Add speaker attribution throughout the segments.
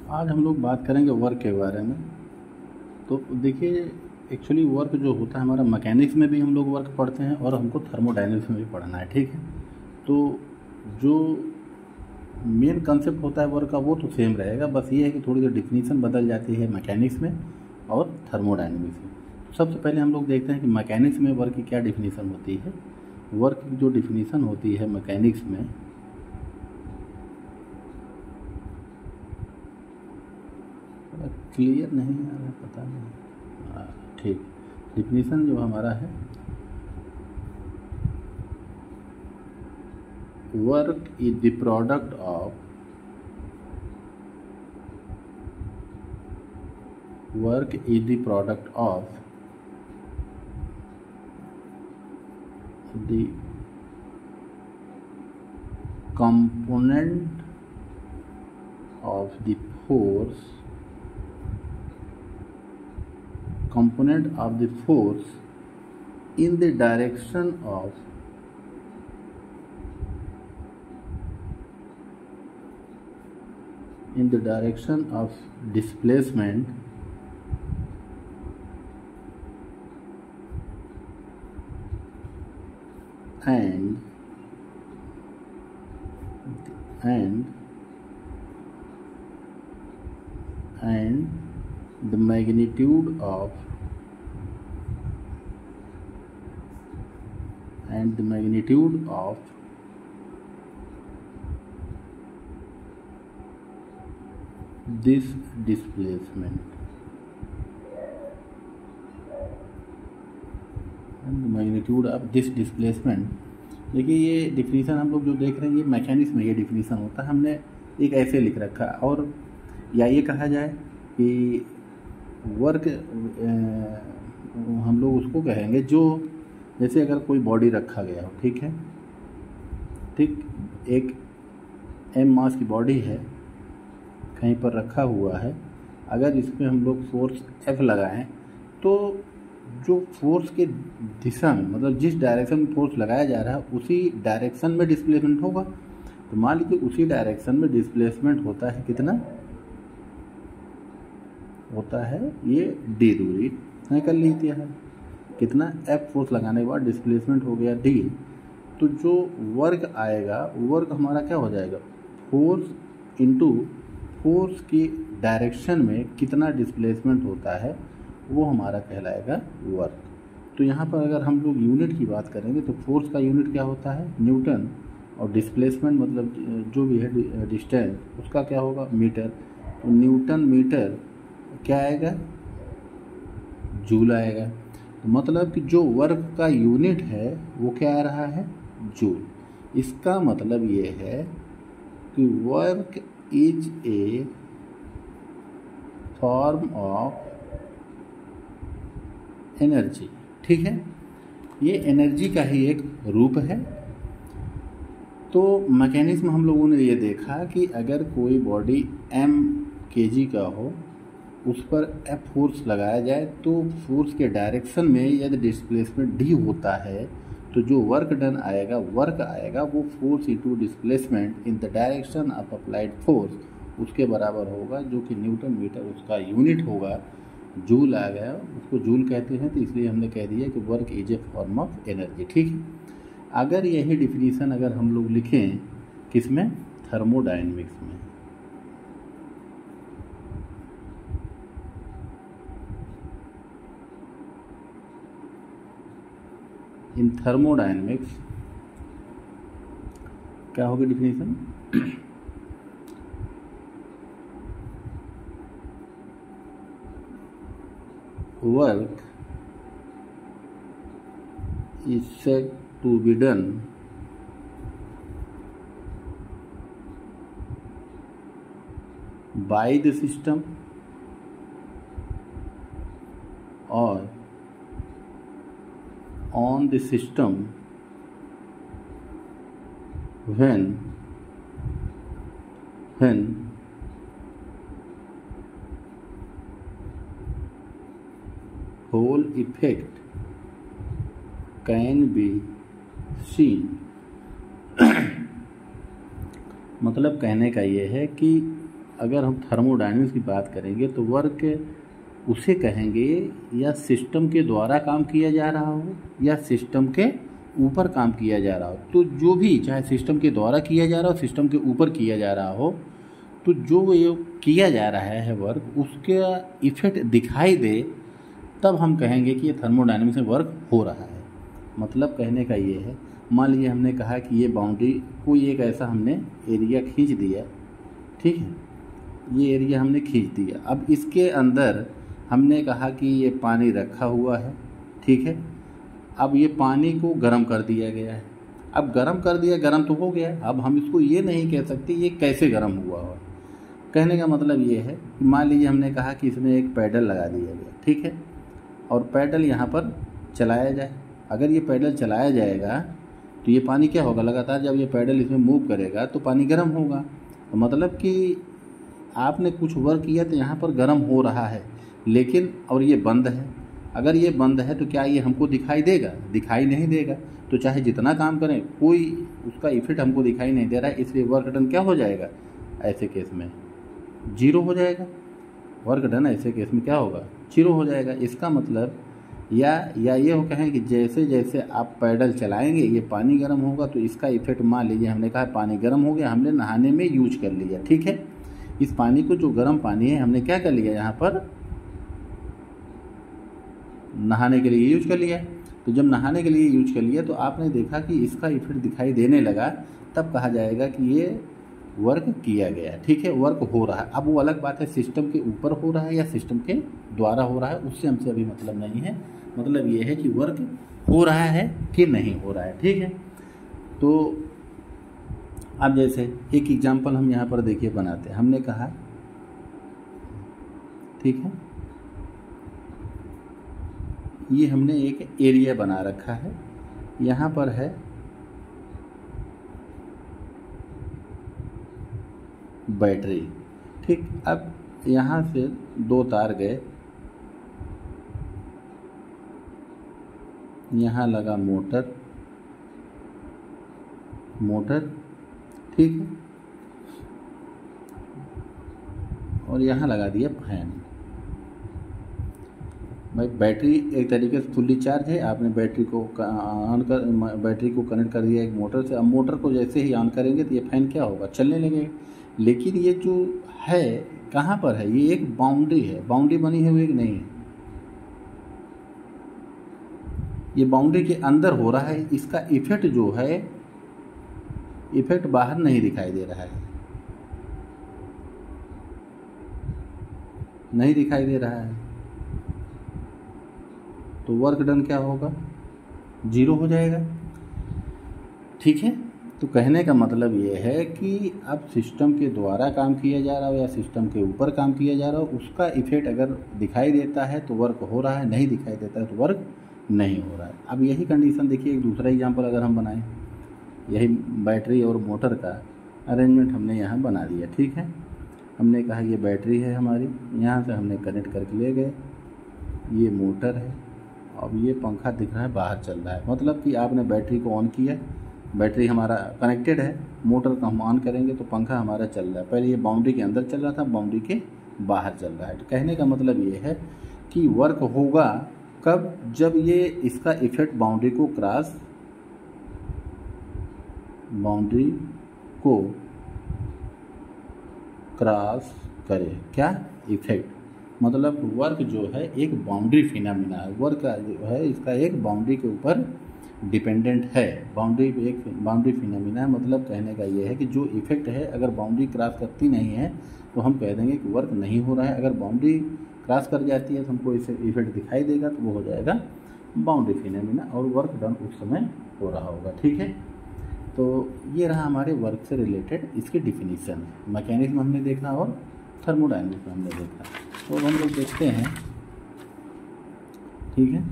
Speaker 1: आज हम लोग बात करेंगे वर्क के बारे में। तो देखिए, एक्चुअली वर्क जो होता है हमारा, मैकेनिक्स में भी हम लोग वर्क पढ़ते हैं और हमको थर्मोडायनेमिक्स में भी पढ़ना है, ठीक है। तो जो मेन कंसेप्ट होता है वर्क का वो तो सेम रहेगा, बस ये है कि थोड़ी सी डिफिनीसन बदल जाती है मैकेनिक्स में और थर्मोडायनेमिक्स में। सबसे पहले हम लोग देखते हैं कि मैकेनिक्स में वर्क की क्या डिफिनीसन होती है। वर्क की जो डिफिनीसन होती है मैकेनिक्स में, क्लियर नहीं आ रहा, पता नहीं, ठीक। डिफिनीसन जो हमारा है, work is the product of the component of the force in the direction of displacement and the magnitude of this displacement देखिए, ये डिफिनीसन हम लोग जो देख रहे हैं ये मैकेनिक्स में ये डिफिनीसन होता है। हमने एक ऐसे लिख रखा है, और या ये कहा जाए कि वर्क हम लोग उसको कहेंगे जो, जैसे अगर कोई बॉडी रखा गया हो, ठीक है, ठीक, एक m मास की बॉडी है, कहीं पर रखा हुआ है। अगर इस पर हम लोग फोर्स F लगाएं तो जो फोर्स के दिशा में, मतलब जिस डायरेक्शन में फोर्स लगाया जा रहा है उसी डायरेक्शन में डिस्प्लेसमेंट होगा। तो मान लीजिए उसी डायरेक्शन में डिस्प्लेसमेंट होता है, कितना होता है, ये d दूरी निकल लीजिए है, कितना F फोर्स लगाने के बाद डिस्प्लेसमेंट हो गया d। तो जो वर्क आएगा, वर्क हमारा क्या हो जाएगा, फोर्स इंटू फोर्स की डायरेक्शन में कितना डिस्प्लेसमेंट होता है वो हमारा कहलाएगा वर्क। तो यहाँ पर अगर हम लोग यूनिट की बात करेंगे तो फोर्स का यूनिट क्या होता है, न्यूटन, और डिस्प्लेसमेंट मतलब जो भी है डिस्टेंस, उसका क्या होगा, मीटर। तो न्यूटन मीटर क्या आएगा, जूल आएगा। तो मतलब कि जो वर्क का यूनिट है वो क्या आ रहा है, जूल। इसका मतलब ये है कि work is a form of energy, ठीक है, ये एनर्जी का ही एक रूप है। तो मैकेनिक्स में हम लोगों ने ये देखा कि अगर कोई बॉडी m kg का हो, उस पर F फोर्स लगाया जाए तो फोर्स के डायरेक्शन में यदि डिस्प्लेसमेंट d होता है तो जो वर्क डन आएगा, वो force into displacement in the direction of applied force उसके बराबर होगा, जो कि न्यूटन मीटर उसका यूनिट होगा। जूल आ गया, उसको जूल कहते हैं, तो इसलिए हमने कह दिया कि work is a form of energy, ठीक है। अगर यही डिफिनीसन अगर हम लोग लिखें किसमें, थर्मोडायनेमिक्स में, इन थर्मोडायनेमिक्स क्या होगी definition, work is said to be done by the system or on the system when whole effect can be seen। मतलब कहने का ये है कि अगर हम थर्मोडायनेमिक्स की बात करेंगे तो वर्क उसे कहेंगे या सिस्टम के द्वारा काम किया जा रहा हो या सिस्टम के ऊपर काम किया जा रहा हो। तो जो भी, चाहे सिस्टम के द्वारा किया जा रहा हो, सिस्टम के ऊपर किया जा रहा हो, तो जो ये किया जा रहा है वर्क, उसका इफेक्ट दिखाई दे, तब हम कहेंगे कि ये थर्मोडायनेमिक्स में वर्क हो रहा है। मतलब कहने का ये है, मान लीजिए हमने कहा कि ये बाउंड्री, कोई एक ऐसा हमने एरिया खींच दिया, ठीक है, ये एरिया हमने खींच दिया। अब इसके अंदर हमने कहा कि ये पानी रखा हुआ है, ठीक है। अब ये पानी को गर्म कर दिया गया है। अब गर्म कर दिया, गर्म तो हो गया। अब हम इसको ये नहीं कह सकते ये कैसे गर्म हुआ हो। कहने का मतलब ये है कि मान लीजिए हमने कहा कि इसमें एक पैडल लगा दिया गया, ठीक है, और पैडल यहाँ पर चलाया जाए। अगर ये पैडल चलाया जाएगा तो ये पानी क्या होगा, लगातार जब ये पैडल इसमें मूव करेगा तो पानी गर्म होगा। तो मतलब कि आपने कुछ वर्क किया तो यहाँ पर गर्म हो रहा है, लेकिन और ये बंद है। अगर ये बंद है तो क्या ये हमको दिखाई देगा? दिखाई नहीं देगा। तो चाहे जितना काम करें, कोई उसका इफेक्ट हमको दिखाई नहीं दे रहा है, इसलिए वर्क डन क्या हो जाएगा, ऐसे केस में जीरो हो जाएगा। वर्क डन ऐसे केस में क्या होगा, जीरो हो जाएगा। इसका मतलब या ये हो कहें कि जैसे जैसे आप पैडल चलाएंगे ये पानी गर्म होगा, तो इसका इफेक्ट मान लीजिए हमने कहा पानी गर्म हो गया, हमने नहाने में यूज कर लिया, ठीक है। इस पानी को, जो गर्म पानी है, हमने क्या कर लिया, यहाँ पर नहाने के लिए यूज कर लिया। तो जब नहाने के लिए यूज कर लिया तो आपने देखा कि इसका इफेक्ट दिखाई देने लगा, तब कहा जाएगा कि ये वर्क किया गया, ठीक है, वर्क हो रहा है। अब वो अलग बात है सिस्टम के ऊपर हो रहा है या सिस्टम के द्वारा हो रहा है, उससे हमसे अभी मतलब नहीं है। मतलब ये है कि वर्क हो रहा है कि नहीं हो रहा है, ठीक है। तो अब जैसे एक एग्जांपल हम यहाँ पर देखिए बनाते हैं। हमने कहा, ठीक है, ये हमने एक एरिया बना रखा है, यहाँ पर है बैटरी, ठीक। अब यहाँ से दो तार गए, यहाँ लगा मोटर, ठीक है, और यहाँ लगा दिया फैन। भाई बैटरी एक तरीके से फुल्ली चार्ज है, आपने बैटरी को बैटरी को कनेक्ट कर दिया एक मोटर से। अब मोटर को जैसे ही ऑन करेंगे तो ये फैन क्या होगा, चलने लगेगा। लेकिन ये जो है कहाँ पर है, ये एक बाउंड्री है, बाउंड्री बनी है हुई कि नहीं है, ये बाउंड्री के अंदर हो रहा है। इसका इफेक्ट जो है, इफेक्ट बाहर नहीं दिखाई दे रहा है, नहीं दिखाई दे रहा है, तो वर्क डन क्या होगा, जीरो हो जाएगा, ठीक है। तो कहने का मतलब ये है कि अब सिस्टम के द्वारा काम किया जा रहा हो या सिस्टम के ऊपर काम किया जा रहा हो, उसका इफेक्ट अगर दिखाई देता है तो वर्क हो रहा है, नहीं दिखाई देता है तो वर्क नहीं हो रहा है। अब यही कंडीशन देखिए, एक दूसरा एग्जांपल अगर हम बनाएं, यही बैटरी और मोटर का अरेंजमेंट हमने यहाँ बना दिया, ठीक है। हमने कहा ये बैटरी है हमारी, यहाँ से हमने कनेक्ट करके ले गए, ये मोटर है। अब ये पंखा दिख रहा है बाहर चल रहा है, मतलब कि आपने बैटरी को ऑन किया, बैटरी हमारा कनेक्टेड है, मोटर को हम ऑन करेंगे तो पंखा हमारा चल रहा है। पहले ये बाउंड्री के अंदर चल रहा था, बाउंड्री के बाहर चल रहा है। तो कहने का मतलब ये है कि वर्क होगा कब, जब ये इसका इफेक्ट बाउंड्री को क्रॉस करे। क्या इफेक्ट, मतलब वर्क जो है एक बाउंड्री फिनोमेना है, वर्क जो है इसका एक बाउंड्री के ऊपर डिपेंडेंट है, बाउंड्री एक बाउंड्री फिनोमेना है। मतलब कहने का ये है कि जो इफेक्ट है अगर बाउंड्री क्रॉस करती नहीं है तो हम कह देंगे कि वर्क नहीं हो रहा है। अगर बाउंड्री क्रॉस कर जाती है तो हमको इसे इफेक्ट दिखाई देगा, तो वो हो जाएगा बाउंड्री फिनोमेना और वर्क डन उस समय हो रहा होगा, ठीक है। तो ये रहा हमारे वर्क से रिलेटेड इसके डिफिनीशन। मैकेनिक्स में हमने देखा और थर्मोडायनेमिक्स में हमने देखा। तो हम लोग देखते हैं, ठीक है।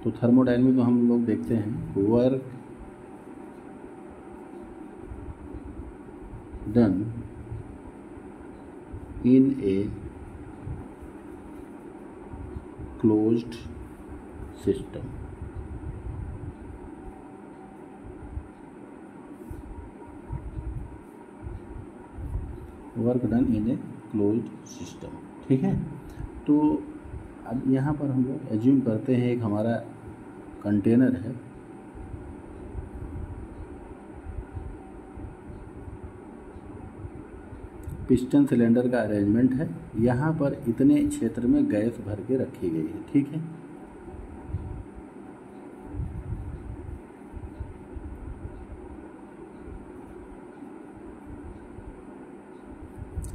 Speaker 1: तो थर्मोडायनेमिक्स में हम लोग देखते हैं work done in a closed system, work done in a closed system. ठीक है, तो अब यहाँ पर हम लोग एज्यूम करते हैं एक हमारा कंटेनर है, पिस्टन सिलेंडर का अरेंजमेंट है, यहाँ पर इतने क्षेत्र में गैस भर के रखी गई है। ठीक है,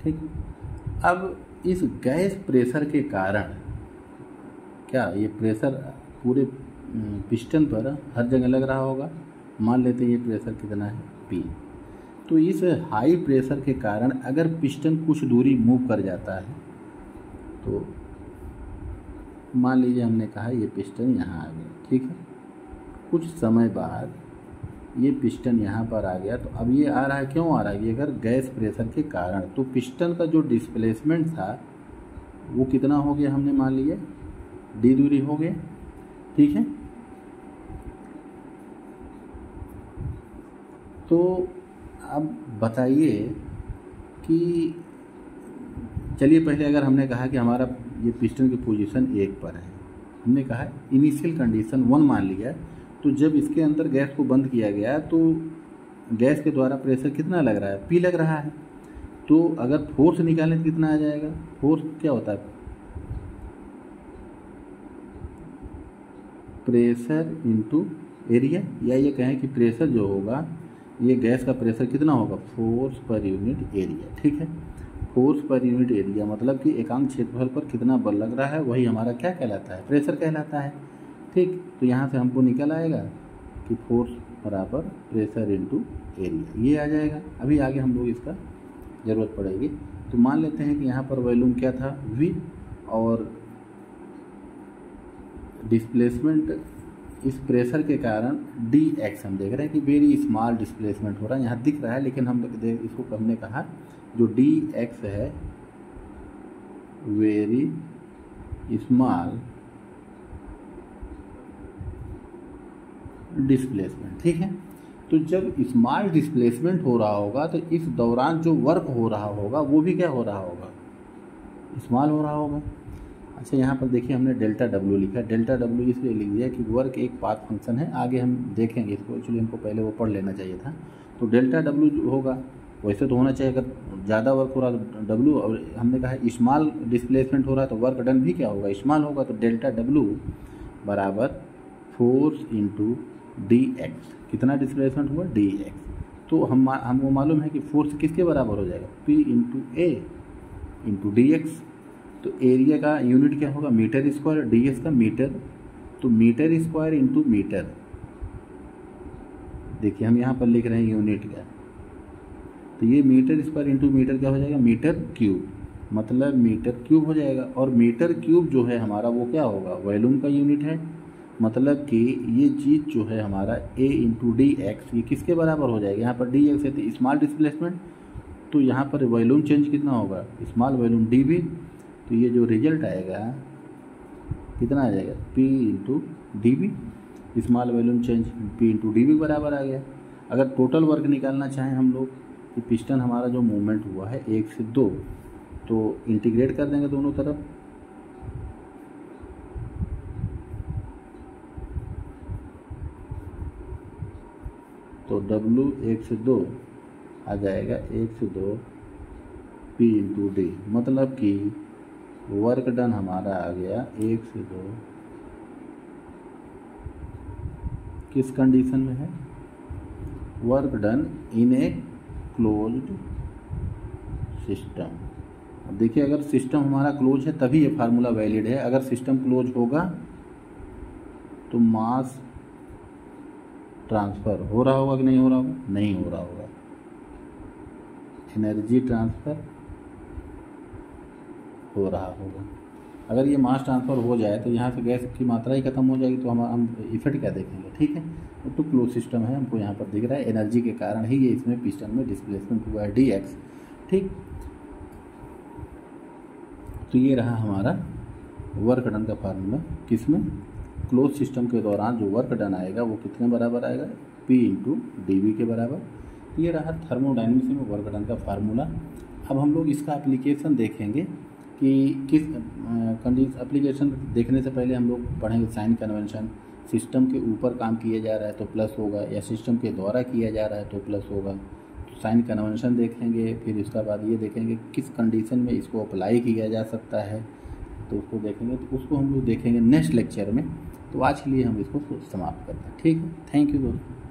Speaker 1: ठीक। अब इस गैस प्रेशर के कारण क्या ये प्रेशर पूरे पिस्टन पर हर जगह लग रहा होगा। मान लेते हैं ये प्रेशर कितना है P। तो इस हाई प्रेशर के कारण अगर पिस्टन कुछ दूरी मूव कर जाता है, तो मान लीजिए हमने कहा ये पिस्टन यहाँ आ गया। ठीक है, कुछ समय बाद ये पिस्टन यहाँ पर आ गया, तो अब ये आ रहा है, क्यों आ रहा है? ये अगर गैस प्रेशर के कारण, तो पिस्टन का जो डिस्प्लेसमेंट था वो कितना हो गया, हमने मान लिया d दूरी हो गया। ठीक है, तो अब बताइए कि चलिए पहले अगर हमने कहा कि हमारा ये पिस्टन की पोजीशन 1 पर है, हमने कहा इनिशियल कंडीशन 1 मान लिया, तो जब इसके अंदर गैस को बंद किया गया तो गैस के द्वारा प्रेशर कितना लग रहा है, P लग रहा है। तो अगर फोर्स निकालें तो कितना आ जाएगा? फोर्स क्या होता है? प्रेशर इनटू एरिया, या ये कहें कि प्रेशर जो होगा, ये गैस का प्रेशर कितना होगा? Force per unit area. ठीक है, फोर्स पर यूनिट एरिया मतलब कि एकांक क्षेत्रफल पर कितना बल लग रहा है, वही हमारा क्या कहलाता है? प्रेशर कहलाता है। ठीक, तो यहाँ से हमको निकल आएगा कि फोर्स बराबर प्रेशर इनटू एरिया, ये आ जाएगा। अभी आगे हम लोग इसका ज़रूरत पड़ेगी। तो मान लेते हैं कि यहाँ पर वॉल्यूम क्या था? V, और डिस्प्लेसमेंट इस प्रेशर के कारण dx हम देख रहे हैं कि वेरी स्मॉल डिस्प्लेसमेंट हो रहा है, यहाँ दिख रहा है, लेकिन हम इसको हमने कहा जो dx है वेरी स्मॉल डिस्प्लेसमेंट। ठीक है, तो जब स्मॉल डिस्प्लेसमेंट हो रहा होगा तो इस दौरान जो वर्क हो रहा होगा वो भी क्या हो रहा होगा? स्मॉल हो रहा होगा। अच्छा, यहाँ पर देखिए हमने डेल्टा W लिखा है। डेल्टा W इसलिए लिख दिया कि वर्क एक पाथ फंक्शन है, आगे हम देखेंगे इसको, एक्चुअली हमको पहले वो पढ़ लेना चाहिए था। तो डेल्टा W जो होगा वैसे तो होना चाहिए, अगर ज़्यादा वर्क हो रहा है तो W, और हमने कहा स्मॉल डिस्प्लेसमेंट हो रहा है तो वर्क डन भी क्या होगा? स्मॉल होगा। तो डेल्टा W बराबर फोर्स इंटू dx, कितना डिस्प्लेसमेंट हुआ? dx। तो हमको मालूम है कि फोर्स किसके बराबर हो जाएगा? P इंटू ए इंटू dx। तो एरिया का यूनिट क्या होगा? मीटर स्क्वायर, ds का मीटर, तो मीटर स्क्वायर इंटू मीटर। देखिए हम यहाँ पर लिख रहे हैं यूनिट का, तो ये मीटर स्क्वायर इंटू मीटर क्या हो जाएगा? मीटर क्यूब, मतलब मीटर क्यूब हो जाएगा। और मीटर क्यूब जो है हमारा वो क्या होगा? वॉल्यूम का यूनिट है, मतलब कि ये चीज़ जो है हमारा a इंटू डी एक्स, ये किसके बराबर हो जाएगा? यहाँ पर डी एक्स है तो स्मॉल डिस्प्लेसमेंट, तो यहाँ पर वॉल्यूम चेंज कितना होगा? Small volume dv। तो ये जो रिजल्ट आएगा कितना आ जाएगा? p into dv, small volume change p into dv बराबर आ गया। अगर टोटल वर्क निकालना चाहें हम लोग कि पिस्टन हमारा जो मूवमेंट हुआ है 1 से 2, तो इंटीग्रेट कर देंगे दोनों तरफ, तो W 1 से 2 आ जाएगा 1 से 2 P इंटू डी, मतलब कि वर्क डन हमारा आ गया 1 से 2 किस कंडीशन में है? Work done in a closed system. अब देखिए अगर सिस्टम हमारा क्लोज है तभी ये फार्मूला वैलिड है। अगर सिस्टम क्लोज होगा तो मास ट्रांसफ़र हो रहा होगा कि नहीं हो रहा होगा? नहीं हो रहा होगा। एनर्जी ट्रांसफ़र हो रहा होगा। अगर ये मास ट्रांसफ़र हो जाए तो यहाँ से गैस की मात्रा ही खत्म हो जाएगी, तो हम इफेक्ट क्या देखेंगे? ठीक है, तो क्लोज सिस्टम है, हमको यहाँ पर दिख रहा है एनर्जी के कारण ही ये इसमें पिस्टन में डिस्प्लेसमेंट हुआ है dx। ठीक, तो ये रहा हमारा वर्क डन का फार्मूला, किसमें? क्लोज सिस्टम के दौरान जो वर्क डन आएगा वो कितने बराबर आएगा? P इंटू डी वी के बराबर। ये रहा थर्मोडायनेमिक्स में वर्क डन का फार्मूला। अब हम लोग इसका एप्लीकेशन देखेंगे कि किस कंडीशन। एप्लीकेशन देखने से पहले हम लोग पढ़ेंगे साइन कन्वेंशन। सिस्टम के ऊपर काम किया जा रहा है तो प्लस होगा, या सिस्टम के द्वारा किया जा रहा है तो प्लस होगा। तो साइन कन्वेंशन देखेंगे, फिर उसके बाद ये देखेंगे किस कंडीशन में इसको अप्लाई किया जा सकता है, तो उसको देखेंगे। तो उसको हम लोग देखेंगे नेक्स्ट लेक्चर में। तो आज के लिए हम इसको समाप्त करते हैं। ठीक है, थैंक यू दोस्तों।